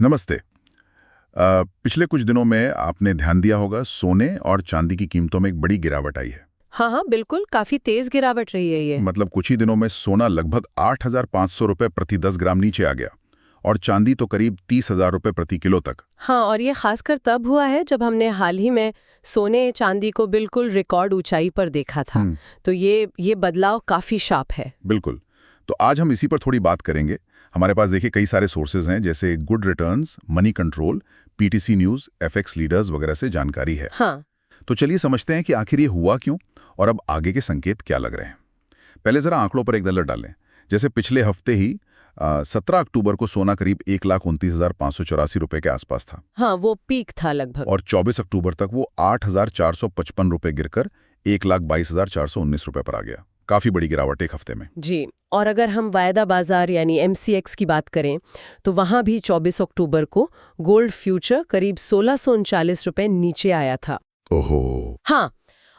नमस्ते। पिछले कुछ दिनों में आपने ध्यान दिया होगा सोने और चांदी की कीमतों में एक बड़ी गिरावट आई है। हाँ हाँ बिल्कुल, काफी तेज गिरावट रही है ये। मतलब कुछ ही दिनों में सोना लगभग 8,500 रुपए प्रति 10 ग्राम नीचे आ गया और चांदी तो करीब 30,000 रुपए प्रति किलो तक। हाँ, और ये खासकर तब हुआ है जब हमने हाल ही में सोने चांदी को बिल्कुल रिकॉर्ड ऊंचाई पर देखा था। तो ये बदलाव काफी शार्प है। बिल्कुल। तो आज हम इसी पर थोड़ी बात करेंगे। हमारे पास देखिए कई सारे सोर्सेज हैं, जैसे good returns, money control, PTC news, FX leaders वगैरह से जानकारी है। हाँ। तो चलिए समझते हैं कि आखिर ये हुआ क्यों और अब आगे के संकेत क्या लग रहे हैं। पहले जरा आंकड़ों पर एक नजर डालें। जैसे पिछले हफ्ते ही 17 अक्टूबर को सोना करीब 1,29,584 रुपए के आसपास था। हाँ, वो पीक था लगभग। और 24 अक्टूबर तक वो 8,455 रुपए गिरकर 1,22,419 रुपए पर आ गया। काफी बड़ी गिरावट एक हफ्ते में। जी, और अगर हम वायदा बाजार यानी एमसीएक्स की बात करें तो वहां भी 24 अक्टूबर को गोल्ड फ्यूचर करीब 1,639 रुपए नीचे आया था। ओहो। हाँ,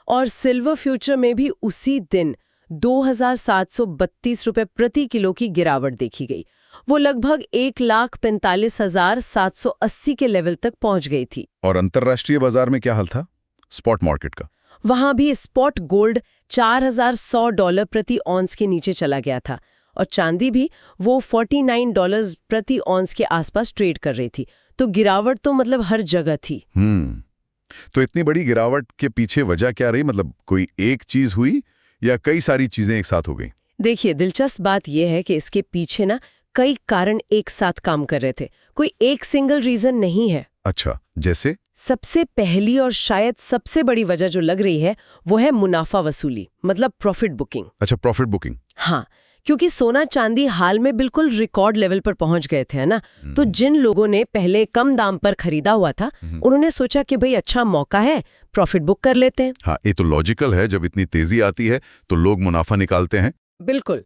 और सिल्वर फ्यूचर में भी उसी दिन 2,732 रुपए प्रति किलो की गिरावट देखी गई। वो लगभग 1,45,780 के लेवल तक पहुंच गई थी। और अंतर्राष्ट्रीय बाजार में क्या हाल था, स्पॉट मार्केट का? वहां भी स्पॉट गोल्ड $4,100 प्रति ऑन्स के नीचे चला गया था और चांदी भी वो $49 प्रति ऑन्स के आसपास ट्रेड कर रही थी। तो गिरावट तो मतलब हर जगह थी। तो इतनी बड़ी गिरावट के पीछे वजह क्या रही? मतलब कोई एक चीज हुई या कई सारी चीजें एक साथ हो गई? देखिए, दिलचस्प बात यह है कि इसके पीछे ना कई कारण एक साथ काम कर रहे थे। कोई एक सिंगल रीजन नहीं है। अच्छा, जैसे? सबसे पहली और शायद सबसे बड़ी वजह जो लग रही है वो है मुनाफा वसूली, मतलब प्रॉफिट बुकिंग। अच्छा, प्रॉफिट बुकिंग। हाँ, क्योंकि सोना चांदी हाल में बिल्कुल रिकॉर्ड लेवल पर पहुंच गए थे, है ना। तो जिन लोगों ने पहले कम दाम पर खरीदा हुआ था उन्होंने सोचा कि भाई अच्छा मौका है, प्रॉफिट बुक कर लेते हैं। हाँ, ये तो लॉजिकल है। जब इतनी तेजी आती है तो लोग मुनाफा निकालते हैं। बिल्कुल।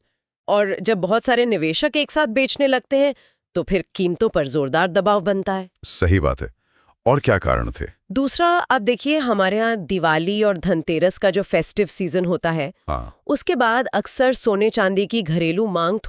और जब बहुत सारे निवेशक एक साथ बेचने लगते हैं तो फिर कीमतों पर जोरदार दबाव बनता है। सही बात है। और क्या कारण थे? दूसरा, आप देखिए हमारे यहाँ दिवाली और धनतेरस का जो फेस्टिव सीजन होता है, उसके बाद अक्सर सोने चांदी की घरेलू मांग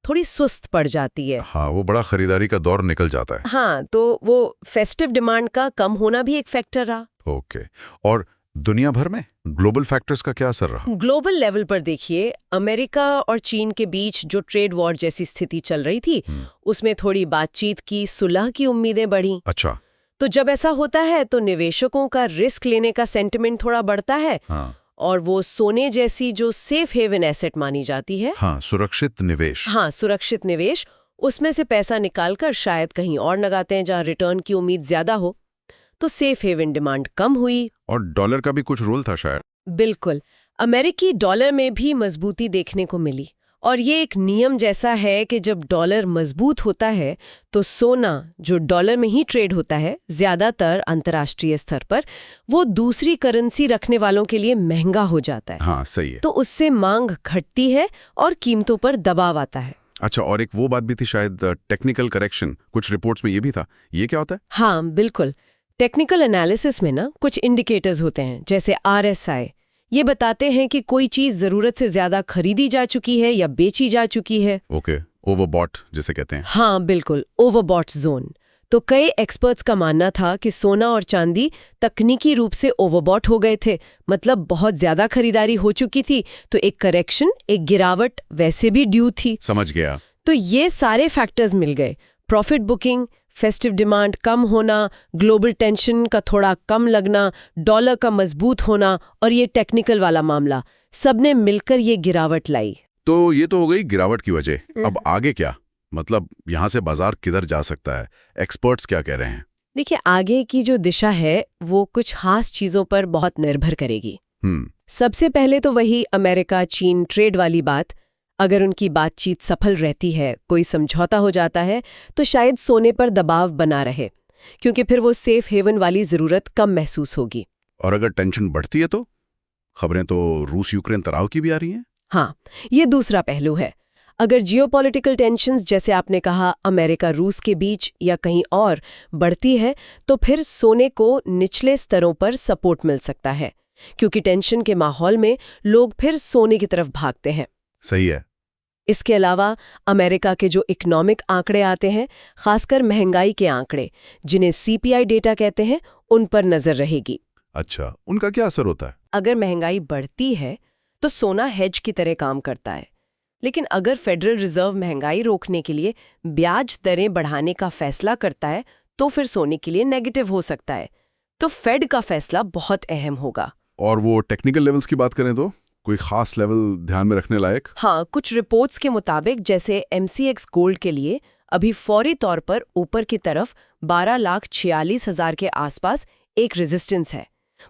थोड़ी सुस्त पड़ जाती है। हाँ, वो बड़ा खरीदारी का दौर निकल जाता है। हाँ, तो वो फेस्टिव डिमांड का कम होना भी एक फैक्टर रहा। ओके। और दुनिया भर में ग्लोबल फैक्टर्स का क्या असर रहा? ग्लोबल लेवल पर देखिए, अमेरिका और चीन के बीच जो ट्रेड वॉर जैसी स्थिति चल रही थी उसमें थोड़ी बातचीत की, सुलह की उम्मीदें बढ़ी। अच्छा। तो जब ऐसा होता है तो निवेशकों का रिस्क लेने का सेंटिमेंट थोड़ा बढ़ता है। और वो सोने जैसी जो सेफ हेवन एसेट मानी जाती है, सुरक्षित निवेश। सुरक्षित निवेश, उसमें से पैसा निकालकर शायद कहीं और लगाते हैं जहां रिटर्न की उम्मीद ज्यादा हो। तो सेफ हेवन डिमांड कम हुई। और डॉलर का भी कुछ रोल था शायद? बिल्कुल, अमेरिकी डॉलर में भी मजबूती देखने को मिली। और ये एक नियम जैसा है कि जब डॉलर मजबूत होता है तो सोना जो डॉलर में ही ट्रेड होता है, ज्यादातर अंतर्राष्ट्रीय स्तर पर वो दूसरी करेंसी रखने वालों के लिए महंगा हो जाता है। हाँ, सही है। तो उससे मांग घटती है और कीमतों पर दबाव आता है। अच्छा, और एक वो बात भी थी शायद, टेक्निकल करेक्शन, कुछ रिपोर्ट्स में ये भी था। ये क्या होता है? हाँ बिल्कुल, टेक्निकल एनालिसिस में ना कुछ इंडिकेटर्स होते हैं, जैसे RSI। ये बताते हैं कि कोई चीज जरूरत से ज्यादा खरीदी जा चुकी है या बेची जा चुकी है। ओके, ओवरबॉट जिसे कहते हैं। हाँ बिल्कुल, ओवरबॉट जोन। तो कई एक्सपर्ट्स का मानना था कि सोना और चांदी तकनीकी रूप से ओवरबॉट हो गए थे, मतलब बहुत ज्यादा खरीदारी हो चुकी थी। तो एक करेक्शन, एक गिरावट वैसे भी ड्यू थी। समझ गया। तो ये सारे फैक्टर्स मिल गए, प्रॉफिट बुकिंग, फेस्टिव डिमांड कम होना, ग्लोबल टेंशन का थोड़ा कम लगना, डॉलर का मजबूत होना और ये टेक्निकल वाला मामला, सबने मिलकर ये गिरावट लाई। तो ये तो हो गई गिरावट की वजह। अब आगे क्या? मतलब यहाँ से बाजार किधर जा सकता है? एक्सपर्ट्स क्या कह रहे हैं? देखिए, आगे की जो दिशा है वो कुछ खास चीजों पर बहुत निर्भर करेगी। सबसे पहले तो वही अमेरिका चीन ट्रेड वाली बात। अगर उनकी बातचीत सफल रहती है, कोई समझौता हो जाता है, तो शायद सोने पर दबाव बना रहे, क्योंकि फिर वो सेफ हेवन वाली जरूरत कम महसूस होगी। और अगर टेंशन बढ़ती है तो? खबरें तो रूस यूक्रेन तनाव की भी आ रही हैं। हाँ, ये दूसरा पहलू है। अगर जियोपॉलिटिकल टेंशन्स, जैसे आपने कहा अमेरिका रूस के बीच या कहीं और, बढ़ती है तो फिर सोने को निचले स्तरों पर सपोर्ट मिल सकता है, क्योंकि टेंशन के माहौल में लोग फिर सोने की तरफ भागते हैं। सही है। इसके अलावा अमेरिका के जो इकोनॉमिक आंकड़े आते हैं, खासकर महंगाई के आंकड़े, जिन्हें सीपीआई डेटा कहते हैं, उन पर नजर रहेगी। अच्छा, उनका क्या असर होता है? अगर महंगाई बढ़ती है तो सोना हेज की तरह काम करता है, लेकिन अगर फेडरल रिजर्व महंगाई रोकने के लिए ब्याज दरें बढ़ाने का फैसला करता है तो फिर सोने के लिए नेगेटिव हो सकता है। तो फेड का फैसला बहुत अहम होगा। और वो टेक्निकल लेवल्स की बात करें तो कोई खास लेवल ध्यान में रखने लायक? हाँ, कुछ रिपोर्ट्स के मुताबिक जैसे MCX गोल्ड के लिए अभी फौरी तौर पर ऊपर की तरफ 12,46,000 के आसपास एक रेजिस्टेंस है,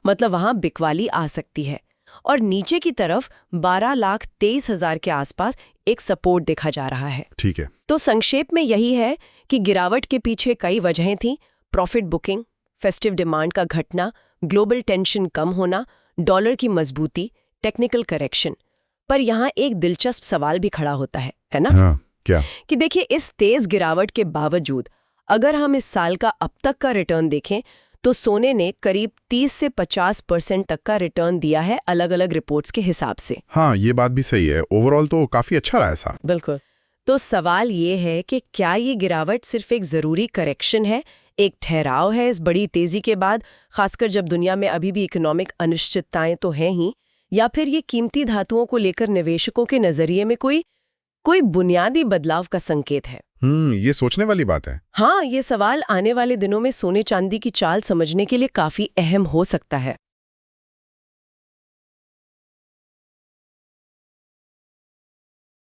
मतलब वहां बिकवाली आ सकती है, और नीचे की तरफ 12,23,000 के आसपास एक सपोर्ट देखा जा रहा है। ठीक है। तो संक्षेप में यही है कि गिरावट के पीछे कई वजहें थीं। प्रॉफिट बुकिंग, फेस्टिव डिमांड का घटना, ग्लोबल टेंशन कम होना, डॉलर की मजबूती, टेक्निकल करेक्शन। पर यहाँ एक दिलचस्प सवाल भी खड़ा होता है ना? हाँ, क्या? कि देखिए, इस तेज गिरावट के बावजूद अगर हम इस साल का अब तक का रिटर्न देखें तो सोने ने करीब 30 से 50% तक का रिटर्न दिया है अलग अलग रिपोर्ट्स के हिसाब से। हाँ, ये बात भी सही है। ओवरऑल तो काफी अच्छा रहा ऐसा। बिल्कुल। तो सवाल ये है कि क्या ये गिरावट सिर्फ एक जरूरी करेक्शन है, एक ठहराव है इस बड़ी तेजी के बाद, खासकर जब दुनिया में अभी भी इकोनॉमिक अनिश्चितताएं तो हैं ही, या फिर ये कीमती धातुओं को लेकर निवेशकों के नजरिए में कोई बुनियादी बदलाव का संकेत है? ये सोचने वाली बात है। हाँ, ये सवाल आने वाले दिनों में सोने चांदी की चाल समझने के लिए काफी अहम हो सकता है।